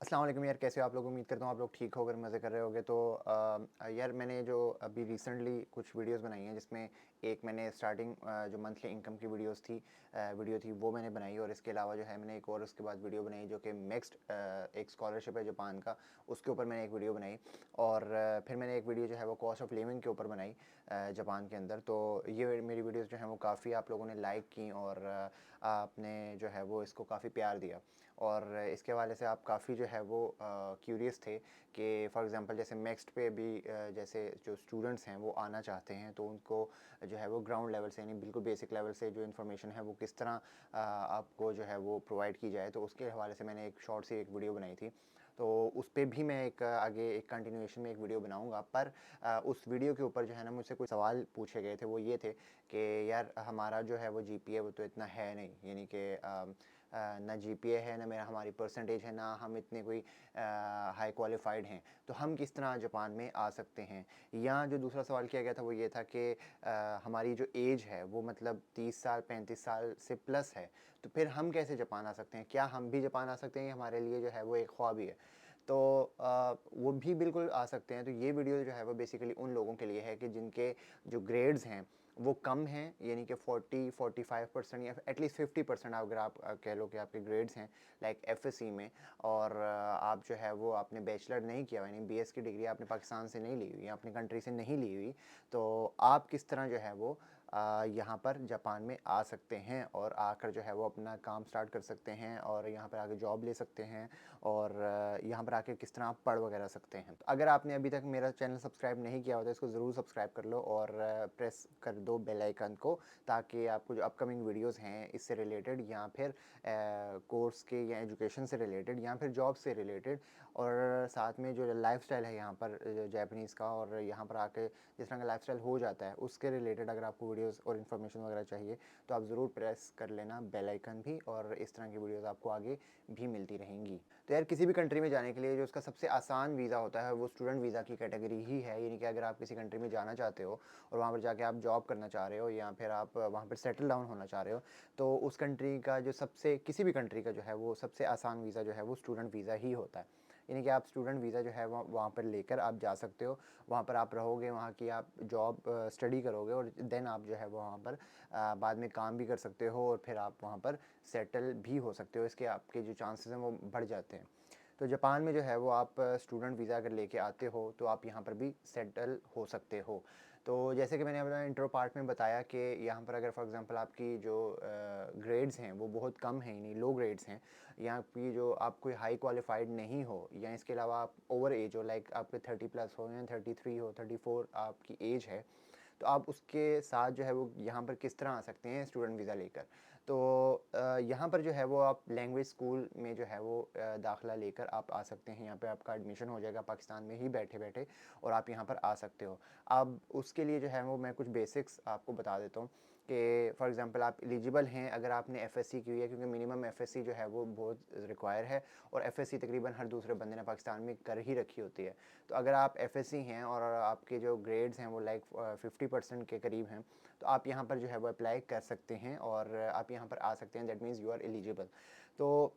अस्सलाम वालेकुम यार, कैसे हो आप लोग? उम्मीद करता हूँ आप लोग ठीक होकर मज़े कर रहे होगे। तो यार मैंने जो अभी रिसेंटली कुछ वीडियोस बनाई हैं, जिसमें एक मैंने स्टार्टिंग जो मंथली इनकम की वीडियो थी वो मैंने बनाई, और इसके अलावा जो है मैंने एक और उसके बाद वीडियो बनाई जो कि नेक्स्ट एक स्कॉलरशिप है जापान का, उसके ऊपर मैंने एक वीडियो बनाई। और फिर मैंने एक वीडियो जो है वो कॉस्ट ऑफ लिविंग के ऊपर बनाई जापान के अंदर। तो ये मेरी वीडियोज़ जो हैं वो काफ़ी आप लोगों ने लाइक की, और आपने जो है वो इसको काफ़ी प्यार दिया। और इसके हवाले से आप काफ़ी जो है वो क्यूरियस थे कि फ़ॉर एग्ज़ाम्पल जैसे नेक्स्ट पे भी जैसे जो स्टूडेंट्स हैं वो आना चाहते हैं, तो उनको जो है वो ग्राउंड लेवल से, यानी बिल्कुल बेसिक लेवल से जो इन्फॉर्मेशन है वो किस तरह आपको जो है वो प्रोवाइड की जाए। तो उसके हवाले से मैंने एक शॉर्ट सी एक वीडियो बनाई थी। तो उस पे भी मैं एक आगे एक कंटिन्यूएशन में एक वीडियो बनाऊंगा। पर उस वीडियो के ऊपर जो है ना मुझसे कुछ सवाल पूछे गए थे, वो ये थे कि यार हमारा जो है वो जीपीए वो तो इतना है नहीं, यानी कि ना जीपीए है, ना मेरा हमारी परसेंटेज है, ना हम इतने कोई हाई क्वालिफाइड हैं, तो हम किस तरह जापान में आ सकते हैं। या जो दूसरा सवाल किया गया था वो ये था कि हमारी जो एज है वो मतलब 30 साल 35 साल से प्लस है, तो फिर हम कैसे जापान आ सकते हैं? क्या हम भी जापान आ सकते हैं? हमारे लिए जो है वो एक ख्वाब ही है। तो वो भी बिल्कुल आ सकते हैं। तो ये वीडियो जो है वो बेसिकली उन लोगों के लिए है कि जिनके जो ग्रेड्स हैं वो कम हैं, यानी कि 40-45% या एटलीस्ट 50% अगर आप कह लो कि आपके ग्रेड्स हैं लाइक एफएससी में, और आप जो है वो आपने बैचलर नहीं किया हुआ, यानी बीएस की डिग्री आपने पाकिस्तान से नहीं ली हुई या अपनी कंट्री से नहीं ली हुई, तो आप किस तरह जो है वो यहाँ पर जापान में आ सकते हैं, और आकर जो है वो अपना काम स्टार्ट कर सकते हैं, और यहाँ पर आके जॉब ले सकते हैं, और यहाँ पर आके किस तरह आप पढ़ वगैरह सकते हैं। तो अगर आपने अभी तक मेरा चैनल सब्सक्राइब नहीं किया होता, इसको ज़रूर सब्सक्राइब कर लो और प्रेस कर दो बेल आइकन को, ताकि आपको जो अपकमिंग वीडियोस हैं इससे रिलेटेड, या फिर कोर्स के या एजुकेशन से रिलेटेड, या फिर जॉब से रिलेटेड, और साथ में जो लाइफस्टाइल है यहाँ पर जापानीज़ का, और यहाँ पर आके जिस तरह का लाइफस्टाइल हो जाता है उसके रिलेटेड अगर आपको वीडियोस और इन्फॉर्मेशन वगैरह चाहिए, तो आप ज़रूर प्रेस कर लेना बेल आइकन भी, और इस तरह की वीडियोस आपको आगे भी मिलती रहेंगी। तो यार किसी भी कंट्री में जाने के लिए जो उसका सबसे आसान वीज़ा होता है वो स्टूडेंट वीज़ा की कैटेगरी ही है। यानी कि अगर आप किसी कंट्री में जाना चाहते हो और वहाँ पर जाके आप जॉब करना चाह रहे हो, या फिर आप वहाँ पर सेटल डाउन होना चाह रहे हो, तो उस कंट्री का जो सबसे किसी भी कंट्री का जो है वो सबसे आसान वीज़ा जो है वो स्टूडेंट वीज़ा ही होता है। यानी कि आप स्टूडेंट वीज़ा जो है वहाँ पर लेकर आप जा सकते हो, वहाँ पर आप रहोगे, वहाँ की आप जॉब स्टडी करोगे, और देन आप जो है वो वहाँ पर बाद में काम भी कर सकते हो, और फिर आप वहाँ पर सेटल भी हो सकते हो। इसके आपके जो चांसेस हैं वो बढ़ जाते हैं। तो जापान में जो है वो आप स्टूडेंट वीज़ा अगर लेके आते हो तो आप यहाँ पर भी सेटल हो सकते हो। तो जैसे कि मैंने अपना इंट्रो पार्ट में बताया कि यहाँ पर अगर फॉर एग्जांपल आपकी जो ग्रेड्स हैं वो बहुत कम हैं, यानी लो ग्रेड्स हैं, या आपकी जो आप कोई हाई क्वालिफाइड नहीं हो, या इसके अलावा आप ओवर एज हो, लाइक आपके 30+ हो, या 33 हो, 34 आपकी एज है, तो आप उसके साथ जो है वो यहाँ पर किस तरह आ सकते हैं स्टूडेंट वीज़ा लेकर। तो यहाँ पर जो है वो आप लैंग्वेज स्कूल में जो है वो दाखिला लेकर आप आ सकते हैं। यहाँ पे आपका एडमिशन हो जाएगा पाकिस्तान में ही बैठे बैठे, और आप यहाँ पर आ सकते हो। अब उसके लिए जो है वो मैं कुछ बेसिक्स आपको बता देता हूँ कि फॉर एग्जांपल आप एलिजिबल हैं अगर आपने एफएससी की हुई है, क्योंकि मिनिमम एफएससी जो है वो बहुत रिक्वायर है, और एफएससी तकरीबन हर दूसरे बंदे ने पाकिस्तान में कर ही रखी होती है। तो अगर आप एफएससी हैं और आपके जो ग्रेड्स हैं वो लाइक 50% के करीब हैं, तो आप यहाँ पर जो है वो अप्लाई कर सकते हैं, और आप यहाँ पर आ सकते हैं। That means you are eligible. तो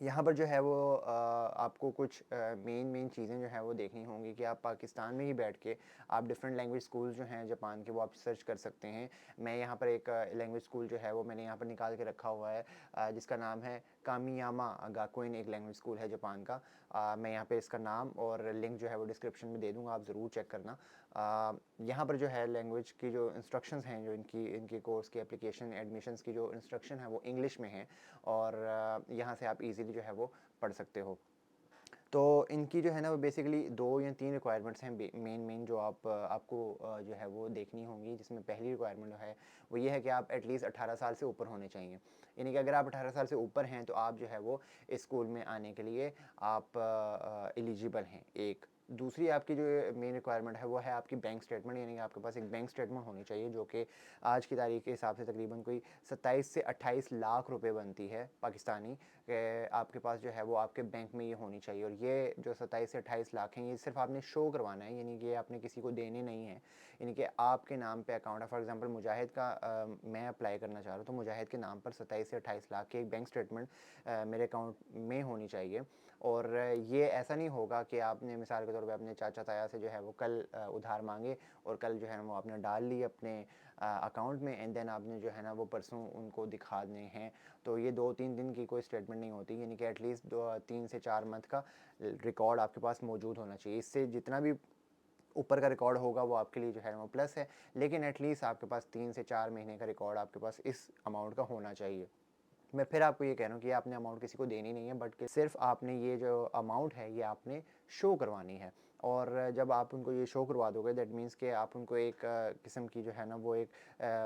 यहाँ पर जो है वो आपको कुछ मेन चीज़ें जो है वो देखनी होंगी कि आप पाकिस्तान में ही बैठ के आप डिफरेंट लैंग्वेज स्कूल जो हैं जापान के वो आप सर्च कर सकते हैं। मैं यहाँ पर एक लैंग्वेज स्कूल जो है वो मैंने यहाँ पर निकाल के रखा हुआ है, जिसका नाम है कामियामा गाकुइन, एक लैंग्वेज स्कूल है जापान का। मैं यहाँ पे इसका नाम और लिंक जो है वो डिस्क्रिप्शन में दे दूँगा, आप ज़रूर चेक करना। यहाँ पर जो है लैंग्वेज की जो इंस्ट्रक्शंस हैं, जो इनकी कोर्स की एप्लीकेशन एडमिशन्स की जो इंस्ट्रक्शन है वो इंग्लिश में है, और यहाँ से आप इजीली जो है वो पढ़ सकते हो। तो इनकी जो है ना वो बेसिकली 2 या 3 रिक्वायरमेंट्स हैं मेन जो आपको जो है वो देखनी होंगी, जिसमें पहली रिक्वायरमेंट जो है वो ये है कि आप एटलीस्ट 18 साल से ऊपर होने चाहिए। यानी कि अगर आप 18 साल से ऊपर हैं तो आप जो है वो इस स्कूल में आने के लिए आप एलिजिबल हैं। एक दूसरी आपकी जो मेन रिक्वायरमेंट है वो है आपकी बैंक स्टेटमेंट, यानी कि आपके पास एक बैंक स्टेटमेंट होनी चाहिए, जो कि आज की तारीख के हिसाब से तकरीबन कोई 27 से 28 लाख रुपए बनती है पाकिस्तानी, कि आपके पास जो है वो आपके बैंक में ये होनी चाहिए। और ये जो 27 से 28 लाख हैं, ये सिर्फ आपने शो करवाना है, यानी कि आपने किसी को देने नहीं है। यानी कि आपके नाम पे अकाउंट है। फॉर एग्जांपल मुजाहिद का मैं अप्लाई करना चाह रहा हूँ, तो मुजाहिद के नाम पर 27 से 28 लाख की एक बैंक स्टेटमेंट मेरे अकाउंट में होनी चाहिए। और ये ऐसा नहीं होगा कि आपने मिसाल के तौर पे अपने चाचा ताया से जो है वो कल उधार मांगे और कल जो है वो आपने डाल ली अपने अकाउंट में, एंड देन आपने जो है ना वो परसों उनको दिखाने हैं। तो ये 2-3 दिन की कोई स्टेटमेंट नहीं होती, यानी कि एटलीस्ट 3 से 4 मंथ का रिकॉर्ड आपके पास मौजूद होना चाहिए। इससे जितना भी ऊपर का रिकॉर्ड होगा वो आपके लिए जो है वो प्लस है, लेकिन एटलीस्ट आपके पास 3 से 4 महीने का रिकॉर्ड आपके पास इस अमाउंट का होना चाहिए। मैं फिर आपको ये कह रहा हूँ कि आपने अमाउंट किसी को देनी नहीं है, बट कि सिर्फ आपने ये जो अमाउंट है ये आपने शो करवानी है। और जब आप उनको ये शो करवा दोगे, दैट मीन्स कि आप उनको एक किस्म की जो है ना वो एक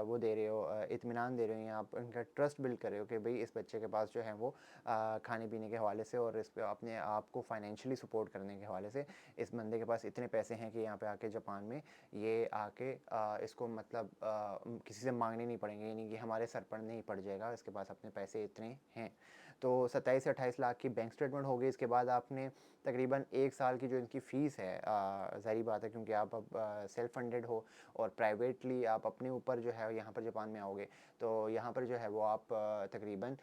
वो दे रहे हो, इत्मीनान दे रहे हो, या आप उनका ट्रस्ट बिल्ड कर रहे हो कि भाई इस बच्चे के पास जो है वो खाने पीने के हवाले से और इस पर अपने आप को फाइनेंशियली सपोर्ट करने के हवाले से इस बंदे के पास इतने पैसे हैं कि यहाँ पे आके जापान में ये आके इसको मतलब किसी से मांगने नहीं पड़ेंगे, यानी कि हमारे सर पर नहीं पड़ जाएगा, इसके पास अपने पैसे इतने हैं। तो 27 से 28 लाख की बैंक स्टेटमेंट हो गई। इसके बाद आपने तकरीबन 1 साल की जो इनकी फ़ीस है, ज़ाहिर बात है क्योंकि आप अब सेल्फ फंडेड हो और प्राइवेटली आप अपने ऊपर जो है यहाँ पर जापान में आओगे, तो यहाँ पर जो है वो आप तकरीबन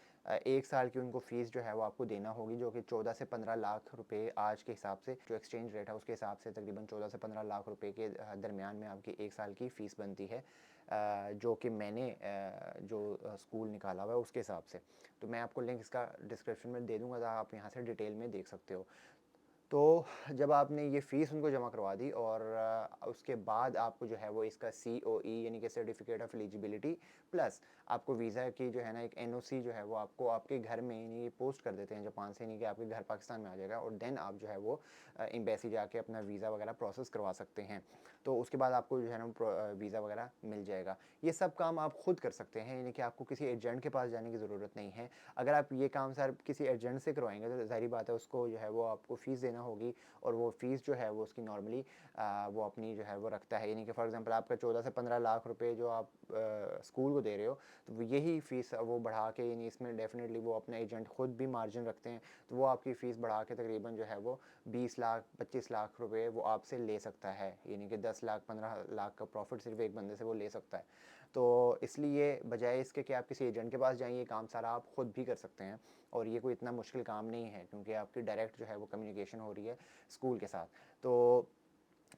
1 साल की उनको फ़ीस जो है वो आपको देना होगी, जो कि 14 से 15 लाख रुपए आज के हिसाब से, जो एक्सचेंज रेट है उसके हिसाब से तकरीबन 14 से 15 लाख रुपए के दरमियान में आपकी 1 साल की फ़ीस बनती है, जो कि मैंने जो स्कूल निकाला हुआ है उसके हिसाब से। तो मैं आपको लिंक इसका डिस्क्रिप्शन में दे दूँगा, तो आप यहाँ से डिटेल में देख सकते हो। तो जब आपने ये फ़ीस उनको जमा करवा दी और उसके बाद आपको जो है वो इसका COE यानी कि सर्टिफिकेट ऑफ एलिजिबिलिटी प्लस आपको वीज़ा की जो है ना एक NOC जो है वो आपको आपके घर में यानी कि पोस्ट कर देते हैं जापान से, यानी कि आपके घर पाकिस्तान में आ जाएगा, और देन आप जो है वो एम्बेसी जाके अपना वीज़ा वगैरह प्रोसेस करवा सकते हैं। तो उसके बाद आपको जो है ना वीज़ा वगैरह मिल जाएगा। ये सब काम आप खुद कर सकते हैं, यानी कि आपको किसी एजेंट के पास जाने की ज़रूरत नहीं है। अगर आप ये काम सर किसी एजेंट से करवाएंगे तो ज़ाहिर बात है उसको जो है वो आपको फ़ीस देना होगी, और वो फ़ीस जो है वो उसकी नॉर्मली वो अपनी जो है वो रखता है, यानी कि फॉर एग्जांपल आपका 14 से 15 लाख रुपए जो आप स्कूल को दे रहे हो, तो यही फ़ीस वो बढ़ा के, यानी इसमें डेफिनेटली वो अपना एजेंट खुद भी मार्जिन रखते हैं, तो वो आपकी फ़ीस बढ़ा के तकरीबन जो है वो 20 लाख 25 लाख रुपए वो आपसे ले सकता है, यानी कि 10 लाख 15 लाख का प्रॉफिट सिर्फ एक बंदे से वो ले सकता है। तो इसलिए बजाय इसके कि आप किसी एजेंट के पास जाएँ, ये काम सारा आप खुद भी कर सकते हैं, और ये कोई इतना मुश्किल काम नहीं है क्योंकि आपकी डायरेक्ट जो है वो कम्युनिकेशन हो रही है स्कूल के साथ। तो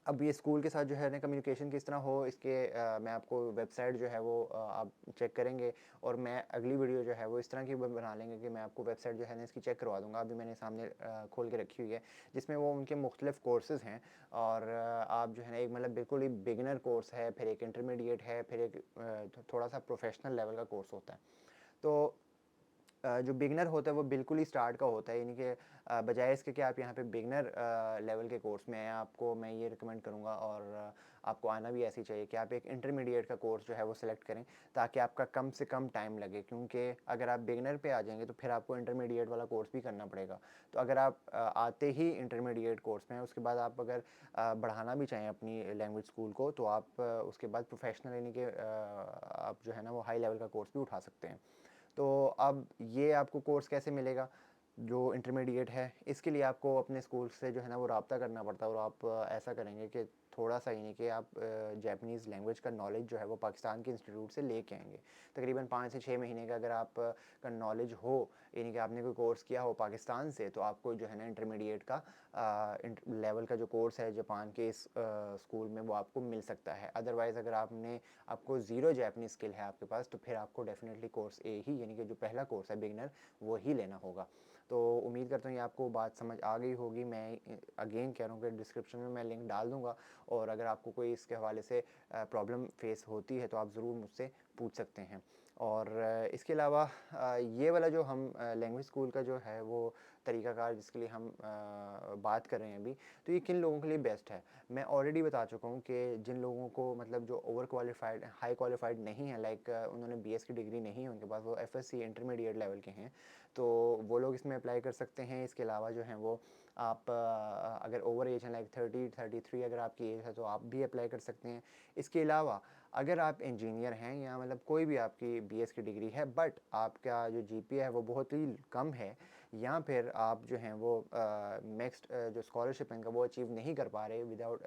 अब ये स्कूल के साथ जो है ना कम्युनिकेशन किस तरह हो, इसके मैं आपको वेबसाइट जो है वो आप चेक करेंगे, और मैं अगली वीडियो जो है वो इस तरह की बना लेंगे कि मैं आपको वेबसाइट जो है ना इसकी चेक करवा दूंगा। अभी मैंने सामने खोल के रखी हुई है, जिसमें वो उनके मुख्तलिफ कोर्सेज़ हैं, और आप जो है ना एक मतलब बिल्कुल ही बिगिनर कोर्स है, फिर एक इंटरमीडिएट है, फिर एक थोड़ा सा प्रोफेशनल लेवल का कोर्स होता है। तो जो बिगनर होता है वो बिल्कुल ही स्टार्ट का होता है, यानी कि बजाय इसके कि आप यहाँ पे बिगनर लेवल के कोर्स में हैं, आपको मैं ये रिकमेंड करूँगा, और आपको आना भी ऐसे ही चाहिए कि आप एक इंटरमीडिएट का कोर्स जो है वो सिलेक्ट करें, ताकि आपका कम से कम टाइम लगे, क्योंकि अगर आप बिगनर पे आ जाएंगे तो फिर आपको इंटरमीडिएट वाला कोर्स भी करना पड़ेगा। तो अगर आप आते ही इंटरमीडिएट कोर्स में हैं, उसके बाद आप अगर बढ़ाना भी चाहें अपनी लैंग्वेज स्कूल को, तो आप उसके बाद प्रोफेशनल यानी कि आप जो है ना वो हाई लेवल का कोर्स भी उठा सकते हैं। तो अब ये आपको कोर्स कैसे मिलेगा जो इंटरमीडिएट है, इसके लिए आपको अपने स्कूल से जो है ना वो रब्ता करना पड़ता है, और आप ऐसा करेंगे कि थोड़ा सा यानी कि आप जापानीज़ लैंग्वेज का नॉलेज जो है वो पाकिस्तान के इंस्टीट्यूट से लेके आएंगे। तकरीबन 5 से 6 महीने का अगर आप का नॉलेज हो, यानी कि आपने कोई कोर्स किया हो पाकिस्तान से, तो आपको जो है ना इंटरमीडिएट का लेवल का जो कोर्स है जापान के इस स्कूल में वो आपको मिल सकता है। अदरवाइज़ अगर आपको ज़ीरो जापानीज़ स्किल है आपके पास, तो फिर आपको डेफिनेटली कोर्स ए ही, यानी कि जो पहला कोर्स है बिगनर, वो ही लेना होगा। तो उम्मीद करता हूँ ये आपको बात समझ आ गई होगी। मैं अगेन कह रहा हूँ कि डिस्क्रिप्शन में मैं लिंक डाल दूँगा, और अगर आपको कोई इसके हवाले से प्रॉब्लम फेस होती है तो आप ज़रूर मुझसे पूछ सकते हैं। और इसके अलावा ये वाला जो हम लैंग्वेज स्कूल का जो है वो तरीक़ाकार जिसके लिए हम बात कर रहे हैं अभी, तो ये किन लोगों के लिए बेस्ट है। मैं ऑलरेडी बता चुका हूँ कि जिन लोगों को मतलब जो ओवर क्वालिफाइड हाई क्वालिफाइड नहीं है, लाइक उन्होंने BS की डिग्री नहीं है उनके पास, वो FSC इंटरमीडिएट लेवल के हैं, तो वो लोग इसमें अप्लाई कर सकते हैं। इसके अलावा जो हैं वो आप अगर ओवर एज हैं लाइक 30-33 अगर आपकी एज है तो आप भी अप्लाई कर सकते हैं। इसके अलावा अगर आप इंजीनियर हैं या मतलब कोई भी आपकी बीएस की डिग्री है बट आपका जो जीपीए है वो बहुत ही कम है, या फिर आप जो हैं वो नेक्स्ट जो स्कॉलरशिप इनका वो अचीव नहीं कर पा रहे विदाउट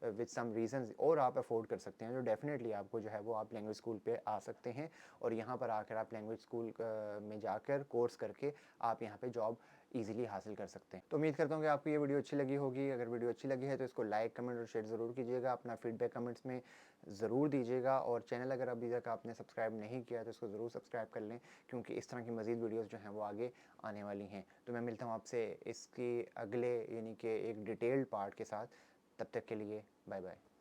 विद सम रीजंस, और आप अफोर्ड कर सकते हैं, तो डेफिनेटली आपको जो है वो आप लैंग्वेज स्कूल पे आ सकते हैं और यहाँ पर आकर आप लैंग्वेज स्कूल में जाकर कोर्स करके आप यहाँ पे जॉब ईजिली हासिल कर सकते हैं। तो उम्मीद करता हूँ कि आपको ये वीडियो अच्छी लगी होगी। अगर वीडियो अच्छी लगी है तो इसको लाइक, कमेंट और शेयर ज़रूर कीजिएगा। अपना फीडबैक कमेंट्स में ज़रूर दीजिएगा और चैनल अगर अभी तक आपने सब्सक्राइब नहीं किया तो इसको ज़रूर सब्सक्राइब कर लें, क्योंकि इस तरह की मज़ीद वीडियोज़ जो हैं वो आगे आने वाली हैं। तो मैं मिलता हूँ आपसे इसके अगले यानी कि एक डिटेल्ड पार्ट के साथ। तब तक के लिए बाय बाय।